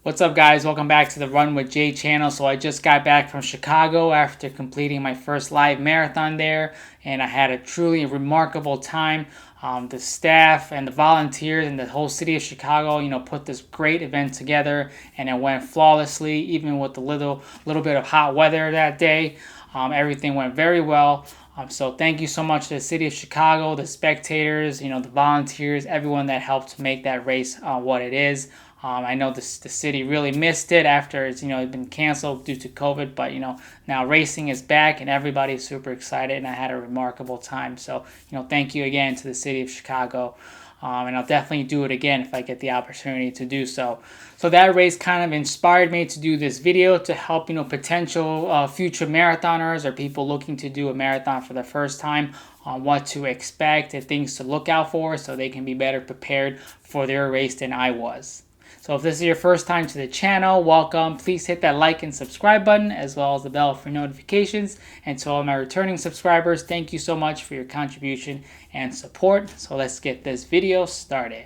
What's up, guys? Welcome back to the Run with Jay channel. So I just got back from Chicago after completing my first live marathon there, and I had a truly remarkable time. The staff and the volunteers and the whole city of Chicago, put this great event together, and it went flawlessly, even with the little bit of hot weather that day. Everything went very well. So thank you so much to the city of Chicago, the spectators, the volunteers, everyone that helped make that race what it is. I know the city really missed it after it's been canceled due to COVID, but now racing is back and everybody's super excited, and I had a remarkable time. So thank you again to the city of Chicago. And I'll definitely do it again if I get the opportunity to do so. So that race kind of inspired me to do this video to help potential future marathoners or people looking to do a marathon for the first time on what to expect and things to look out for so they can be better prepared for their race than I was. So if this is your first time to the channel, welcome. Please hit that like and subscribe button as well as the bell for notifications. And to all my returning subscribers, thank you so much for your contribution and support. So let's get this video started.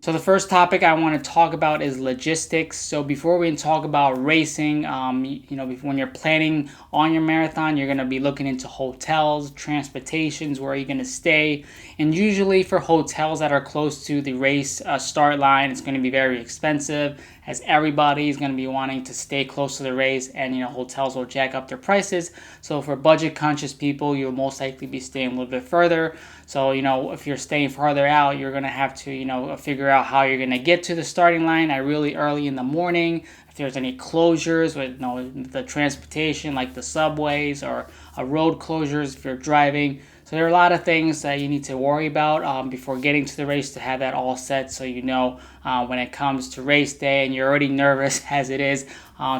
So the first topic I want to talk about is logistics. So before we talk about racing, when you're planning on your marathon, you're going to be looking into hotels, transportations, where you're going to stay. And usually for hotels that are close to the race start line, it's going to be very expensive, as everybody is going to be wanting to stay close to the race, and hotels will jack up their prices. So for budget conscious people, you'll most likely be staying a little bit further. So if you're staying farther out, you're going to have to figure out how you're going to get to the starting line at really early in the morning. If there's any closures with the transportation, like the subways or road closures if you're driving. So there are a lot of things that you need to worry about before getting to the race to have that all set, so when it comes to race day and you're already nervous as it is,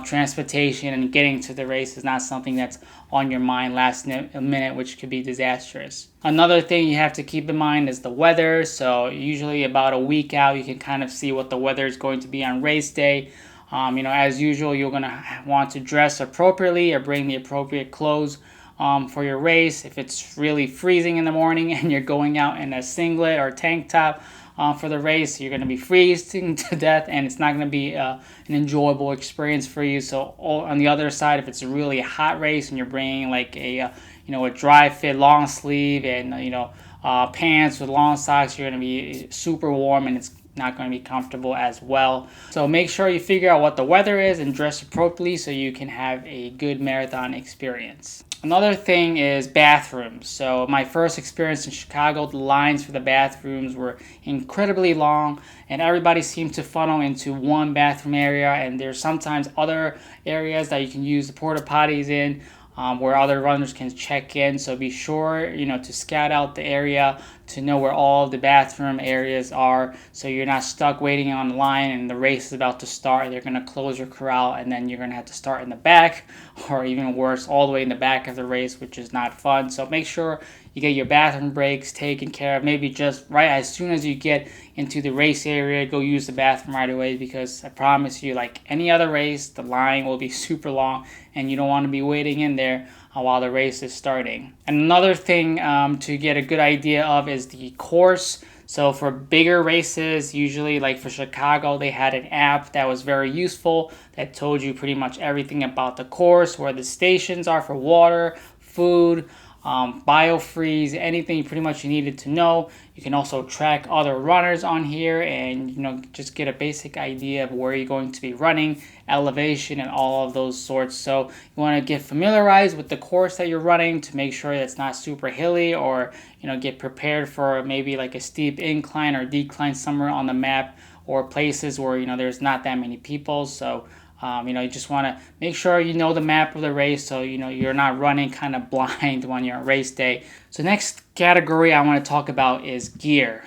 transportation and getting to the race is not something that's on your mind last minute, which could be disastrous. Another thing you have to keep in mind is the weather. So usually about a week out, you can kind of see what the weather is going to be on race day. As usual, you're going to want to dress appropriately or bring the appropriate clothes for your race. If it's really freezing in the morning and you're going out in a singlet or tank top for the race, you're going to be freezing to death, and it's not going to be an enjoyable experience for you. So on the other side, if it's a really hot race and you're bringing like a dry fit long sleeve and pants with long socks, you're going to be super warm and it's not going to be comfortable as well. So make sure you figure out what the weather is and dress appropriately so you can have a good marathon experience. Another thing is bathrooms. So my first experience in Chicago, the lines for the bathrooms were incredibly long, and everybody seemed to funnel into one bathroom area, and there's sometimes other areas that you can use the porta potties in, where other runners can check in. So be sure to scout out the area to know where all of the bathroom areas are, so you're not stuck waiting on the line and the race is about to start. They're going to close your corral and then you're going to have to start in the back, or even worse, all the way in the back of the race, which is not fun. So make sure you get your bathroom breaks taken care of. Maybe just right as soon as you get into the race area, go use the bathroom right away, because I promise you, like any other race, the line will be super long and you don't want to be waiting in there while the race is starting. And another thing to get a good idea of is the course. So for bigger races, usually like for Chicago, they had an app that was very useful that told you pretty much everything about the course, where the stations are for water, food, biofreeze, anything pretty much you needed to know. You can also track other runners on here and just get a basic idea of where you're going to be running, elevation, and all of those sorts. So you want to get familiarized with the course that you're running to make sure it's not super hilly, or get prepared for maybe like a steep incline or decline somewhere on the map, or places where there's not that many people. So you just want to make sure you know the map of the race, so you're not running kind of blind when you're on race day. So next category I want to talk about is gear.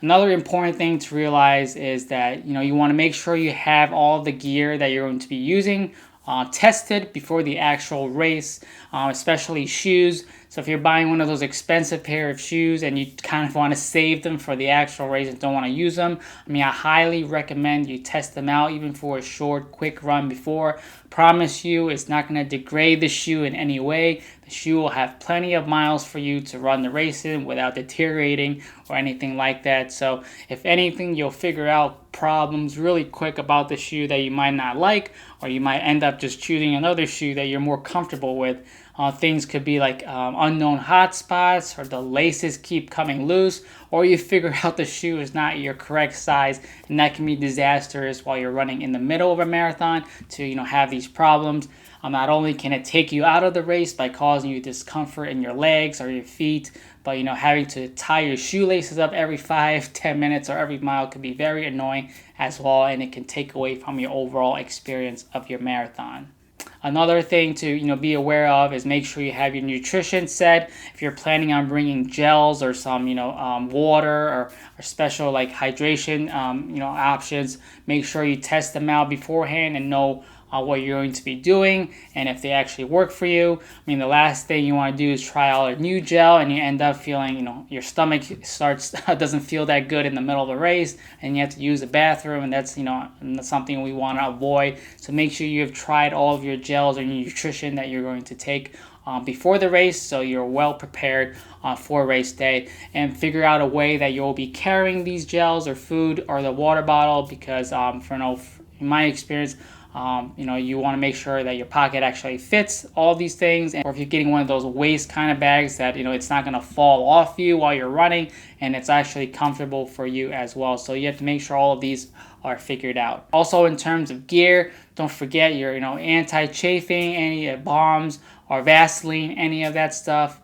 Another important thing to realize is that you want to make sure you have all the gear that you're going to be using tested before the actual race, especially shoes. So if you're buying one of those expensive pair of shoes and you kind of want to save them for the actual race and don't want to use them, I mean, I highly recommend you test them out even for a short, quick run before. Promise you, it's not going to degrade the shoe in any way. The shoe will have plenty of miles for you to run the race in without deteriorating or anything like that. So if anything, you'll figure out problems really quick about the shoe that you might not like, or you might end up just choosing another shoe that you're more comfortable with. Things could be like unknown hot spots, or the laces keep coming loose, or you figure out the shoe is not your correct size, and that can be disastrous while you're running in the middle of a marathon to have these problems. Not only can it take you out of the race by causing you discomfort in your legs or your feet, but having to tie your shoelaces up every 5-10 minutes or every mile can be very annoying as well, and it can take away from your overall experience of your marathon. Another thing to be aware of is make sure you have your nutrition set. If you're planning on bringing gels or some water or special like hydration options, make sure you test them out beforehand and know what you're going to be doing and if they actually work for you. I mean, the last thing you want to do is try out a new gel and you end up feeling your stomach doesn't feel that good in the middle of the race and you have to use the bathroom, and that's something we want to avoid. So make sure you have tried all of your gels or your nutrition that you're going to take before the race, so you're well prepared for race day, and figure out a way that you'll be carrying these gels or food or the water bottle, because in my experience, you want to make sure that your pocket actually fits all these things, or if you're getting one of those waist kind of bags that it's not going to fall off you while you're running, and it's actually comfortable for you as well. So you have to make sure all of these are figured out. Also, in terms of gear, don't forget your anti-chafing, any bombs or Vaseline, any of that stuff.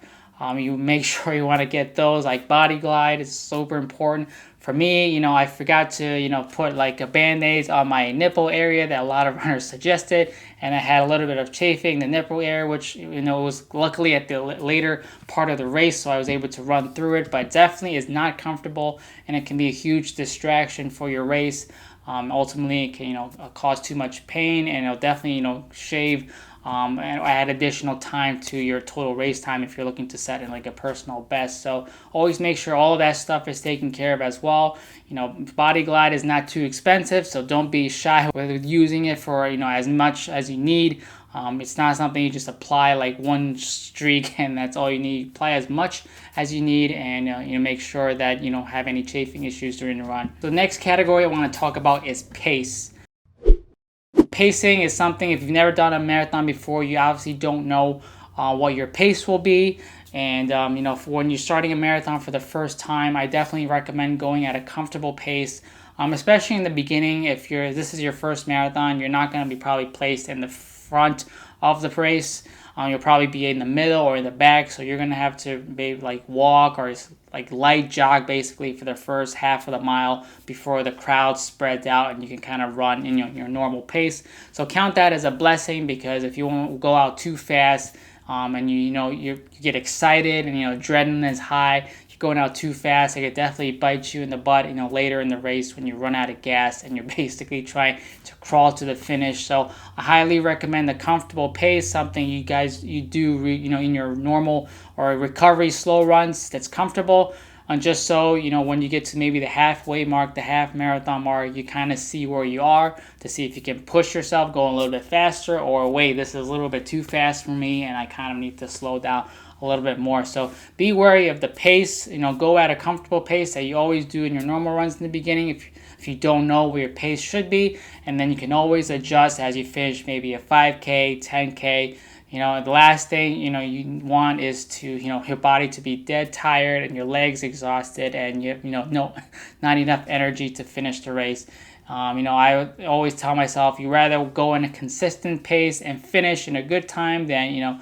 You make sure you want to get those. Like Body Glide is super important. For me, I forgot to, put like a Band-Aids on my nipple area that a lot of runners suggested, and I had a little bit of chafing in the nipple area, which, was luckily at the later part of the race, so I was able to run through it, but definitely is not comfortable, and it can be a huge distraction for your race. Ultimately, it can, cause too much pain, and it'll definitely, shave and add additional time to your total race time if you're looking to set in like a personal best. So always make sure all of that stuff is taken care of as well. Body Glide is not too expensive, so don't be shy with using it for as much as you need. It's not something you just apply like one streak and that's all you need. Apply as much as you need, and make sure that you don't have any chafing issues during the run. So the next category I want to talk about is pace. Pacing is something, if you've never done a marathon before, you obviously don't know what your pace will be. And when you're starting a marathon for the first time, I definitely recommend going at a comfortable pace, especially in the beginning. If this is your first marathon, you're not going to be probably placed in the front of the race. You'll probably be in the middle or in the back, so you're going to have to maybe like walk or like light jog basically for the first half of the mile before the crowd spreads out and you can kind of run in your normal pace. So count that as a blessing, because if you won't go out too fast and you get excited and adrenaline is high, going out too fast, it could definitely bite you in the butt, later in the race when you run out of gas and you're basically trying to crawl to the finish. So I highly recommend a comfortable pace, something you do, in your normal or recovery slow runs that's comfortable. And just so, when you get to maybe the halfway mark, the half marathon mark, you kind of see where you are to see if you can push yourself, go a little bit faster, or wait, this is a little bit too fast for me and I kind of need to slow down a little bit more. So be wary of the pace. Go at a comfortable pace that you always do in your normal runs in the beginning if you don't know where your pace should be, and then you can always adjust as you finish maybe a 5K, 10K. The last thing you want is to your body to be dead tired and your legs exhausted and you not enough energy to finish the race. I always tell myself you rather go in a consistent pace and finish in a good time than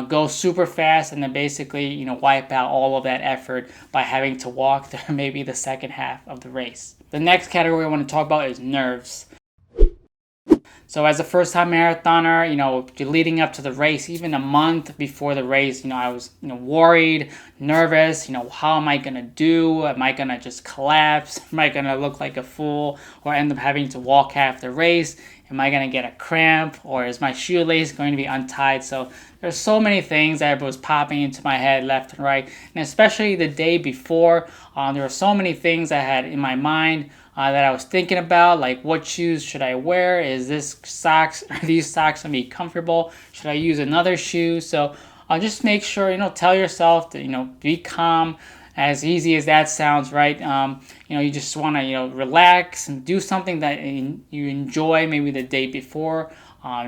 go super fast and then basically wipe out all of that effort by having to walk through maybe the second half of the race. The next category I want to talk about is nerves. So as a first time marathoner, leading up to the race, even a month before the race, I was, worried, nervous, how am I going to do? Am I going to just collapse? Am I going to look like a fool or end up having to walk half the race? Am I going to get a cramp or is my shoelace going to be untied? So there's so many things that was popping into my head left and right. And especially the day before, there were so many things I had in my mind that I was thinking about, like what shoes should I wear? Are these socks gonna be comfortable? Should I use another shoe? So just make sure, tell yourself to, be calm. As easy as that sounds, right? You just want to, relax and do something that you enjoy maybe the day before.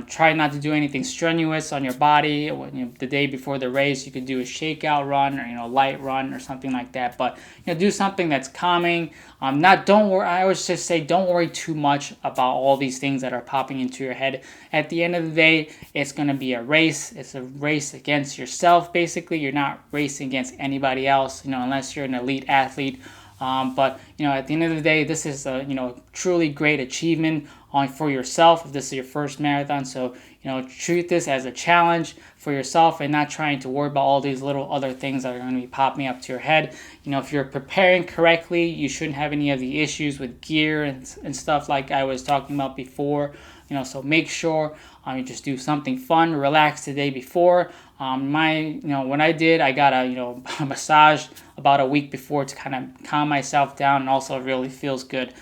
Try not to do anything strenuous on your body. The day before the race, you could do a shakeout run or light run or something like that. But do something that's calming. Don't worry. I always just say don't worry too much about all these things that are popping into your head. At the end of the day, it's gonna be a race. It's a race against yourself. Basically, you're not racing against anybody else. Unless you're an elite athlete. But at the end of the day, this is a truly great achievement for yourself if this is your first marathon. So treat this as a challenge for yourself and not trying to worry about all these little other things that are going to be popping up to your head. If you're preparing correctly, you shouldn't have any of the issues with gear and stuff like I was talking about before. So make sure you just do something fun, relax the day before. When I got a massage about a week before to kind of calm myself down, and also it really feels good.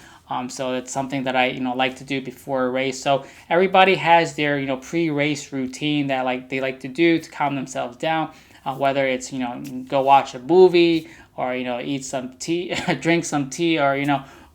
So it's something that I like to do before a race. So everybody has their pre-race routine that they like to do to calm themselves down. Whether it's go watch a movie or eat some tea, drink some tea, or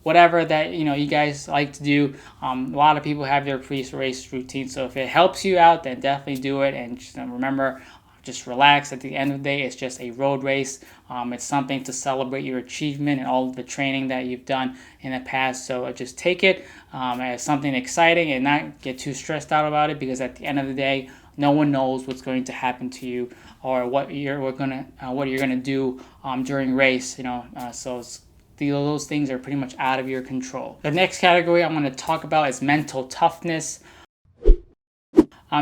whatever that you guys like to do. A lot of people have their pre-race routine. So if it helps you out, then definitely do it. And just remember, just relax. At the end of the day, it's just a road race. It's something to celebrate your achievement and all of the training that you've done in the past. So just take it as something exciting and not get too stressed out about it, because at the end of the day, no one knows what's going to happen to you or what you're gonna do during race. So those things are pretty much out of your control. The next category I'm going to talk about is mental toughness.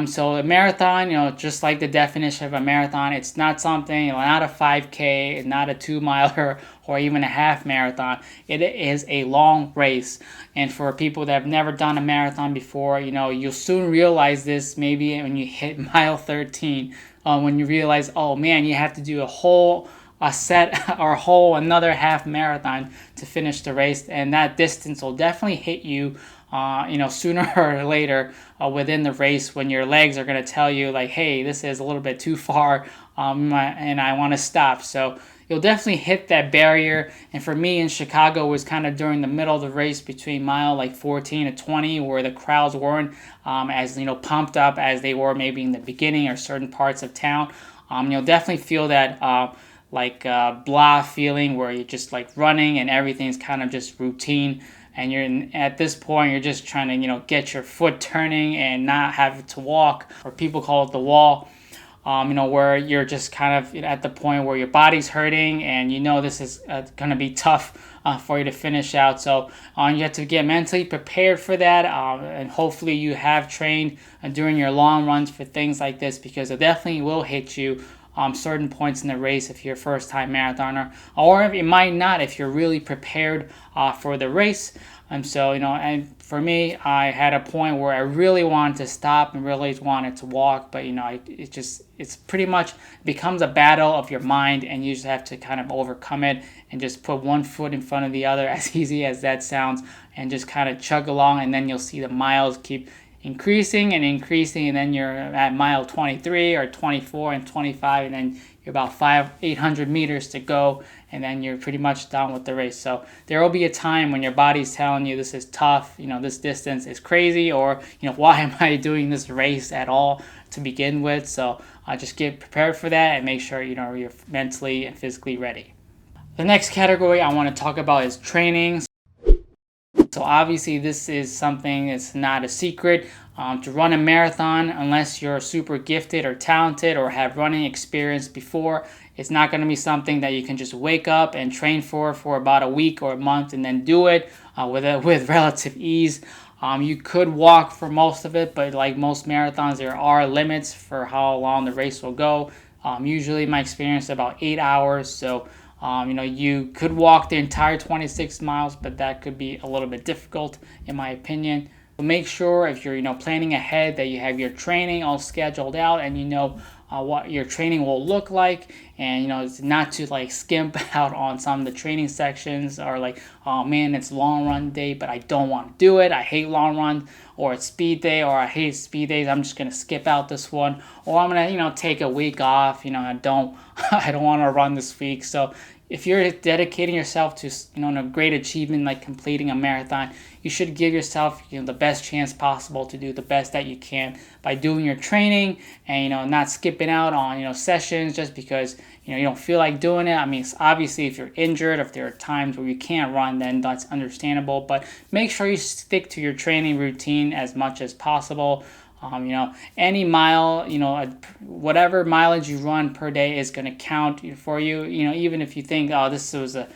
So a marathon, just like the definition of a marathon, it's not something, not a 5K, not a 2 miler or even a half marathon. It is a long race. And for people that have never done a marathon before, you'll soon realize this maybe when you hit mile 13, when you realize, oh man, you have to do a set or another half marathon to finish the race. And that distance will definitely hit you sooner or later within the race, when your legs are going to tell you like, hey, this is a little bit too far and I want to stop. So you'll definitely hit that barrier. And for me in Chicago, it was kind of during the middle of the race between mile 14 to 20, where the crowds weren't as pumped up as they were maybe in the beginning or certain parts of town. You'll definitely feel that blah feeling where you're just running and everything's kind of just routine. And at this point, you're just trying to, get your foot turning and not have to walk, or people call it the wall, where you're just kind of at the point where your body's hurting and this is going to be tough for you to finish out. So you have to get mentally prepared for that, and hopefully you have trained during your long runs for things like this, because it definitely will hit you certain points in the race if you're a first-time marathoner, or it might not if you're really prepared for the race. So and for me, I had a point where I really wanted to stop and really wanted to walk, but it's pretty much becomes a battle of your mind, and you just have to kind of overcome it and just put one foot in front of the other, as easy as that sounds, and just kind of chug along, and then you'll see the miles keep increasing, and then you're at mile 23 or 24 and 25, and then you're about 800 meters to go, and then you're pretty much done with the race. So there will be a time when your body's telling you this is tough, this distance is crazy, or why am I doing this race at all to begin with? So just get prepared for that and make sure you're mentally and physically ready. The next category I want to talk about is training. So obviously this is something that's not a secret. To run a marathon, unless you're super gifted or talented or have running experience before, it's not going to be something that you can just wake up and train for about a week or a month and then do it with relative ease. You could walk for most of it, but like most marathons, there are limits for how long the race will go. Usually, my experience is about 8 hours. So, you could walk the entire 26 miles, but that could be a little bit difficult, in my opinion. So make sure if you're planning ahead that you have your training all scheduled out and what your training will look like, and it's not to like skimp out on some of the training sections, or like, oh man, it's long run day but I don't want to do it, I hate long run, or it's speed day, or I hate speed days, I'm just gonna skip out this one, or I'm gonna take a week off, I don't I don't want to run this week. So if you're dedicating yourself to a great achievement like completing a marathon, you should give yourself the best chance possible to do the best that you can by doing your training, and not skipping out on sessions just because you don't feel like doing it. I mean, obviously if you're injured, if there are times where you can't run, then that's understandable, but make sure you stick to your training routine as much as possible. Any mile, whatever mileage you run per day is going to count for you. Even if you think, oh, this was a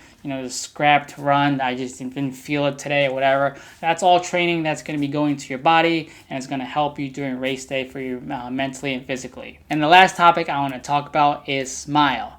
scrapped run, I just didn't feel it today or whatever. That's all training that's going to be going to your body, and it's going to help you during race day for you mentally and physically. And the last topic I want to talk about is smile.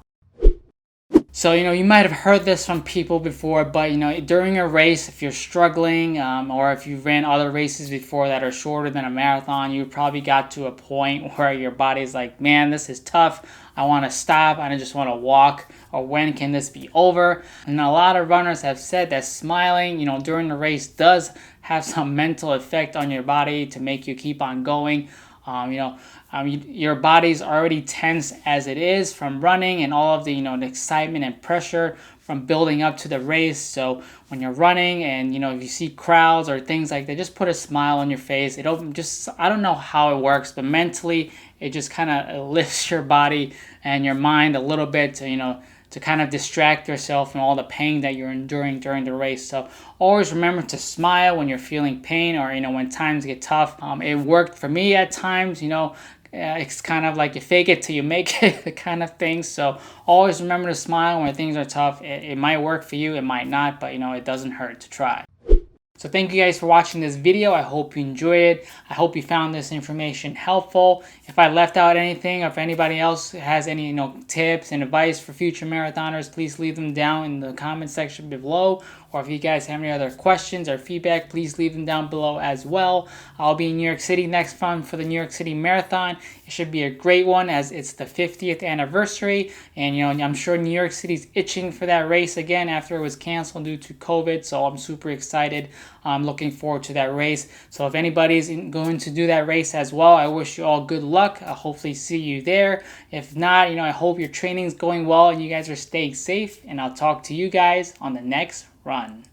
So, you might have heard this from people before, but, during a race, if you're struggling, or if you've ran other races before that are shorter than a marathon, you probably got to a point where your body's like, man, this is tough. I want to stop. I just want to walk. Or when can this be over? And a lot of runners have said that smiling, during the race does have some mental effect on your body to make you keep on going. Your body's already tense as it is from running and all of the the excitement and pressure from building up to the race. So when you're running and if you see crowds or things like that, just put a smile on your face. I don't know how it works, but mentally it just kind of lifts your body and your mind a little bit to kind of distract yourself from all the pain that you're enduring during the race. So always remember to smile when you're feeling pain, or when times get tough. It worked for me at times. It's kind of like you fake it till you make it, the kind of thing. So always remember to smile when things are tough. It might work for you, it might not, but it doesn't hurt to try. So thank you guys for watching this video. I hope you enjoyed it. I hope you found this information helpful. If I left out anything, or if anybody else has any tips and advice for future marathoners, please leave them down in the comment section below. Or if you guys have any other questions or feedback, please leave them down below as well. I'll be in New York City next month for the New York City Marathon. It should be a great one as it's the 50th anniversary. And I'm sure New York City's itching for that race again after it was canceled due to COVID. So I'm super excited. I'm looking forward to that race. So if anybody's going to do that race as well, I wish you all good luck. I'll hopefully see you there. If not, I hope your training's going well and you guys are staying safe. And I'll talk to you guys on the next run.